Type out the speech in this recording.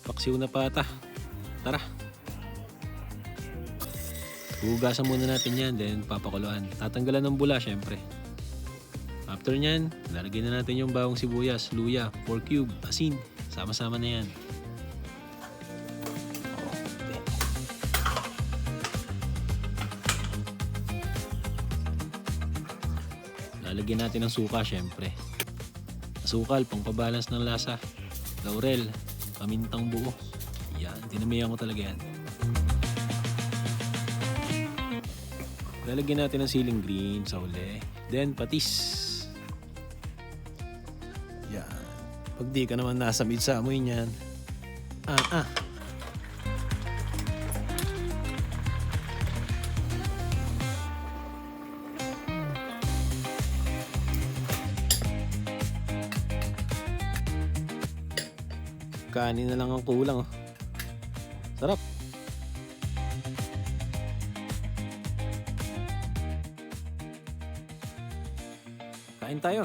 Paksiw na pata. Tara. Hugasan muna natin yan, then papakuluan. Tatanggalan ng bula, syempre. After nyan, lalagyan na natin yung bawang sibuyas, luya, 4 cube, asin. Sama-sama na yan. Lalagyan natin ng suka, syempre. Asukal, pangpabalance ng lasa. Laurel, pamintang buo. Yan, dinamihan ko talaga yan. Lalagyan natin ng siling green sa huli. Then, patis. Yan. Pag di ka naman nasamid sa amoy niyan. Kanin na lang ang kulang. Oh. Sarap. Kain tayo.